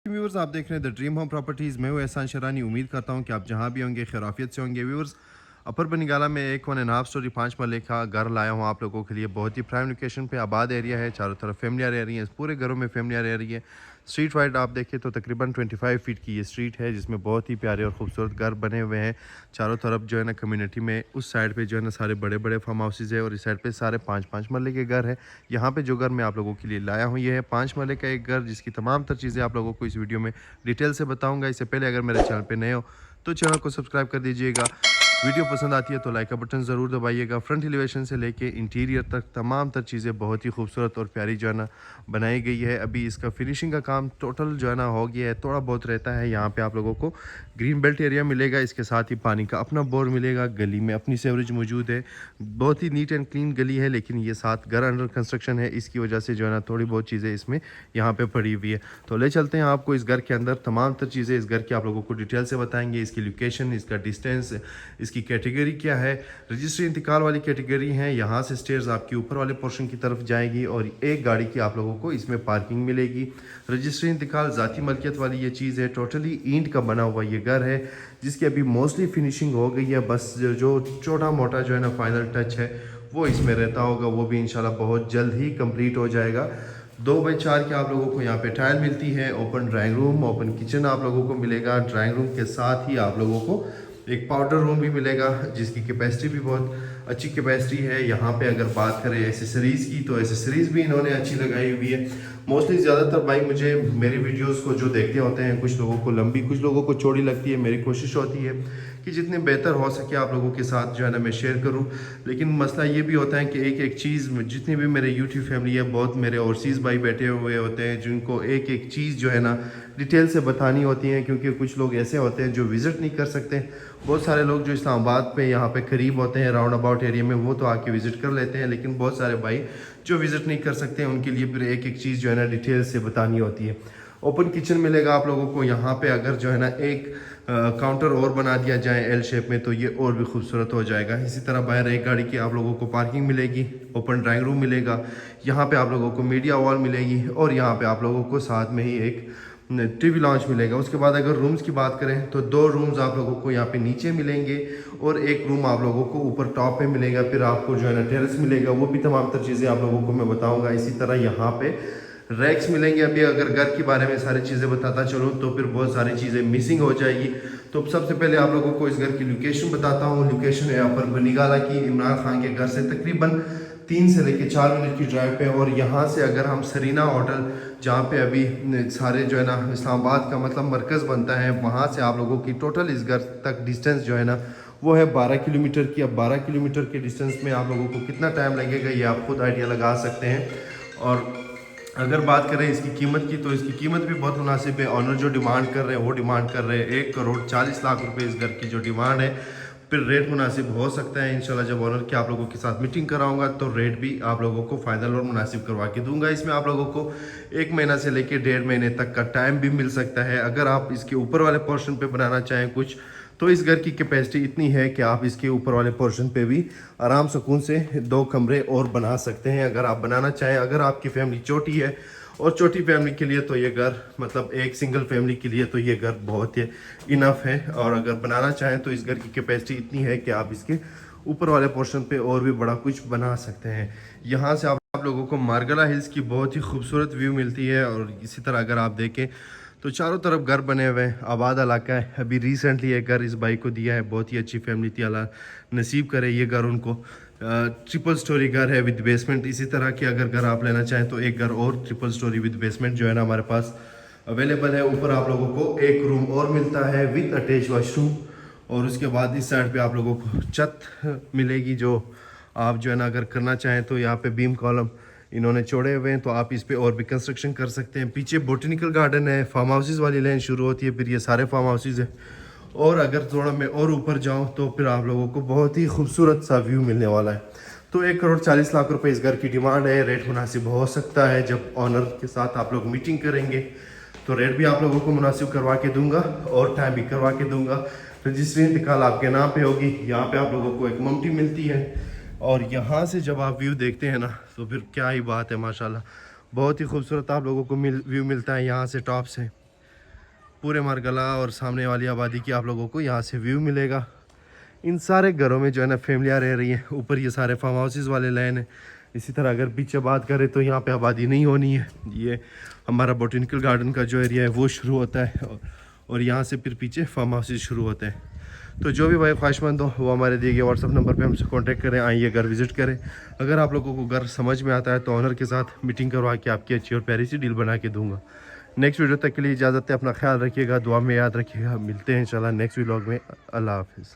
Viewers, आप देख रहे हैं द ड्रीम होम प्रॉपर्टीज़। मैं हूं एहसान शरानी। उम्मीद करता हूं कि आप जहां भी होंगे खैराफियत से होंगे। व्यूअर्स, अपर बनिगाला में एक 1.5 स्टोरी 5 मरले का घर लाया हूं आप लोगों के लिए। बहुत ही प्राइम लोकेशन पे आबाद एरिया है, चारों तरफ फैमिलियाँ रह रही हैं। पूरे घरों में फैमिलियाँ रह रही है। स्ट्रीट वाइड आप देखें तो तकरीबन 25 फीट की ये स्ट्रीट है, जिसमें बहुत ही प्यारे और खूबसूरत घर बने हुए हैं। चारों तरफ जो है ना कम्युनिटी में उस साइड पे जो है ना सारे बड़े बड़े फार्म हाउसेज है और इस साइड पे सारे 5-5 मरले के घर है। यहाँ पे जो घर मैं आप लोगों के लिए लाया हूँ ये है 5 मरले का एक घर, जिसकी तमाम तर चीज़ें आप लोगों को इस वीडियो में डिटेल से बताऊँगा। इससे पहले अगर मेरे चैनल पर नए हो तो चैनल को सब्सक्राइब कर दीजिएगा। वीडियो पसंद आती है तो लाइक का बटन ज़रूर दबाइएगा। फ्रंट एलिवेशन से लेके इंटीरियर तक तमाम तर चीज़ें बहुत ही खूबसूरत और प्यारी जो है ना बनाई गई है। अभी इसका फिनिशिंग का काम टोटल जो है ना हो गया है, थोड़ा बहुत रहता है। यहाँ पे आप लोगों को ग्रीन बेल्ट एरिया मिलेगा, इसके साथ ही पानी का अपना बोर मिलेगा। गली में अपनी सेवरेज मौजूद है, बहुत ही नीट एंड क्लीन गली है। लेकिन ये साथ घर अंडर कंस्ट्रक्शन है, इसकी वजह से जो है ना थोड़ी बहुत चीज़ें इसमें यहाँ पे पड़ी हुई है। तो ले चलते हैं आपको इस घर के अंदर। तमाम तर चीज़ें इस घर की आप लोगों को डिटेल से बताएंगे। इसकी लोकेशन, इसका डिस्टेंस, इसकी कैटेगरी क्या है। रजिस्ट्री इंतकाल वाली कैटेगरी है। यहाँ से स्टेयर्स आपकी ऊपर वाले पोर्शन की तरफ जाएगी और एक गाड़ी की आप लोगों को इसमें पार्किंग मिलेगी। रजिस्ट्री इंतकाल ज़ाती मलकियत वाली ये चीज़ है। टोटली ईंट का बना हुआ ये घर है, जिसकी अभी मोस्टली फिनिशिंग हो गई है। बस जो छोटा मोटा जो है ना फाइनल टच है वो इसमें रहता होगा, वो भी इंशाल्लाह बहुत जल्द ही कंप्लीट हो जाएगा। 2x4 के आप लोगों को यहाँ पे टाइल मिलती है। Open drawing room, open kitchen आप लोगों को मिलेगा। ड्राइंग रूम के साथ ही आप लोगों को एक पाउडर रूम भी मिलेगा, जिसकी कैपेसिटी भी बहुत अच्छी कैपेसिटी है। यहाँ पे अगर बात करें एसेसरीज़ की तो एसेसरीज़ भी इन्होंने अच्छी लगाई हुई है। मोस्टली ज़्यादातर भाई मुझे मेरी वीडियोस को जो देखते होते हैं, कुछ लोगों को लंबी कुछ लोगों को चौड़ी लगती है। मेरी कोशिश होती है कि जितने बेहतर हो सके आप लोगों के साथ जो है ना मैं शेयर करूं। लेकिन मसला ये भी होता है कि एक एक चीज़, जितनी भी मेरे यूट्यूब फैमिली है, बहुत मेरे ओवरसीज़ भाई बैठे हुए होते हैं जिनको एक एक चीज़ जो है ना डिटेल से बतानी होती है। क्योंकि कुछ लोग ऐसे होते हैं जो विज़िट नहीं कर सकते। बहुत सारे लोग जो इस्लामाबाद पे यहाँ पे करीब होते हैं राउंड अबाउट एरिया में, वो तो आके विज़िट कर लेते हैं। लेकिन बहुत सारे भाई जो विज़िट नहीं कर सकते, उनके लिए फिर एक एक चीज़ जो है ना डिटेल से बतानी होती है। ओपन किचन मिलेगा आप लोगों को यहाँ पे। अगर जो है ना एक काउंटर और बना दिया जाए एल शेप में तो ये और भी खूबसूरत हो जाएगा। इसी तरह बाहर एक गाड़ी की आप लोगों को पार्किंग मिलेगी। ओपन ड्राइंग रूम मिलेगा, यहाँ पे आप लोगों को मीडिया वॉल मिलेगी और यहाँ पे आप लोगों को साथ में ही एक टीवी लॉन्च मिलेगा। उसके बाद अगर रूम्स की बात करें तो 2 रूम्स आप लोगों को यहाँ पे नीचे मिलेंगे और एक रूम आप लोगों को ऊपर टॉप पे मिलेगा। फिर आपको जो है ना टेरेस मिलेगा, वो भी तमाम तर चीज़ें आप लोगों को मैं बताऊँगा। इसी तरह यहाँ पे रैक्स मिलेंगे। अभी अगर घर के बारे में सारी चीज़ें बताता चलूँ तो फिर बहुत सारी चीज़ें मिसिंग हो जाएगी। तो सबसे पहले आप लोगों को इस घर की लोकेशन बताता हूँ। लोकेशन है अपर बनिगाला की, इमरान खान के घर से तकरीबन 3 से लेकर 4 मिनट की ड्राइव पे। और यहाँ से अगर हम सरीना होटल, जहाँ पे अभी सारे जो है ना इस्लामाबाद का मतलब मरकज़ बनता है, वहाँ से आप लोगों की टोटल इस घर तक डिस्टेंस जो है ना वो है 12 किलोमीटर की। अब 12 किलोमीटर के डिस्टेंस में आप लोगों को कितना टाइम लगेगा ये आप खुद आइडिया लगा सकते हैं। और अगर बात करें इसकी कीमत की तो इसकी कीमत भी बहुत मुनासिब है। ऑनर जो डिमांड कर रहे हैं वो डिमांड कर रहे हैं 1,40,00,000 रुपये इस घर की जो डिमांड है। फिर रेट मुनासिब हो सकता है इंशाल्लाह। जब ऑनर के आप लोगों के साथ मीटिंग कराऊंगा तो रेट भी आप लोगों को फाइनल और मुनासिब करवा के दूंगा। इसमें आप लोगों को 1 महीना से लेकर 1.5 महीने तक का टाइम भी मिल सकता है। अगर आप इसके ऊपर वाले पोर्शन पे बनाना चाहें कुछ, तो इस घर की कैपेसिटी इतनी है कि आप इसके ऊपर वाले पोर्शन पे भी आराम सुकून से 2 कमरे और बना सकते हैं अगर आप बनाना चाहें। अगर आपकी फैमिली छोटी है और छोटी फैमिली के लिए तो ये घर, मतलब एक सिंगल फैमिली के लिए तो ये घर बहुत ही इनफ है। और अगर बनाना चाहें तो इस घर की कैपेसिटी इतनी है कि आप इसके ऊपर वाले पोर्शन पे और भी बड़ा कुछ बना सकते हैं। यहाँ से आप लोगों को मार्गला हिल्स की बहुत ही खूबसूरत व्यू मिलती है। और इसी तरह अगर आप देखें तो चारों तरफ घर बने हुए हैं, आबाद इलाका है। अभी रिसेंटली एक घर इस भाई को दिया है, बहुत ही अच्छी फैमिली थी, अल्लाह नसीब करे ये घर उनको। ट्रिपल स्टोरी घर है विद बेसमेंट। इसी तरह के अगर घर आप लेना चाहें तो एक घर और ट्रिपल स्टोरी विद बेसमेंट जो है ना हमारे पास अवेलेबल है। ऊपर आप लोगों को एक रूम और मिलता है विद अटैच वॉशरूम। और उसके बाद इस साइड पे आप लोगों को छत मिलेगी, जो आप जो है ना अगर करना चाहें तो यहाँ पे बीम कॉलम इन्होंने छोड़े हुए हैं, तो आप इस पे और भी कंस्ट्रक्शन कर सकते हैं। पीछे बोटेनिकल गार्डन है, फार्म हाउसेज वाली लाइन शुरू होती है, फिर ये सारे फार्म हाउसेज है। और अगर थोड़ा मैं और ऊपर जाऊं तो फिर आप लोगों को बहुत ही खूबसूरत सा व्यू मिलने वाला है। तो 1,40,00,000 रुपये इस घर की डिमांड है। रेट मुनासिब हो सकता है, जब ऑनर के साथ आप लोग मीटिंग करेंगे तो रेट भी आप लोगों को मुनासिब करवा के दूंगा और टाइम भी करवा के दूंगा। रजिस्ट्री इंतकाल आपके नाम पे होगी। यहाँ पे आप लोगों को एक ममटी मिलती है और यहाँ से जब आप व्यू देखते हैं ना तो फिर क्या ही बात है, माशाल्लाह बहुत ही खूबसूरत आप लोगों को व्यू मिलता है यहाँ से टॉप से। पूरे मारगला और सामने वाली आबादी की आप लोगों को यहाँ से व्यू मिलेगा। इन सारे घरों में जो है ना फैमिलियाँ रह रही हैं। ऊपर ये सारे फार्म हाउसेस वाले लैन हैं। इसी तरह अगर पीछे बात करें तो यहाँ पे आबादी नहीं होनी है। ये हमारा बोटेनिकल गार्डन का जो एरिया है वो शुरू होता है और यहाँ से फिर पीछे फार्म हाउसेस शुरू होते हैं। तो जो भी भाई ख्वाहिशमंद हो वो हमारे दिए गए व्हाट्सअप नंबर पे हमसे कांटेक्ट करें, आइए घर विजिट करें। अगर आप लोगों को घर समझ में आता है तो ऑनर के साथ मीटिंग करवा के आपकी अच्छी और प्यारी सी डील बना के दूंगा। नेक्स्ट वीडियो तक के लिए इजाज़त है। अपना ख्याल रखिएगा, दुआ में याद रखिएगा। मिलते हैं इंशाल्लाह नेक्स्ट व्लॉग में। अल्लाह हाफिज़।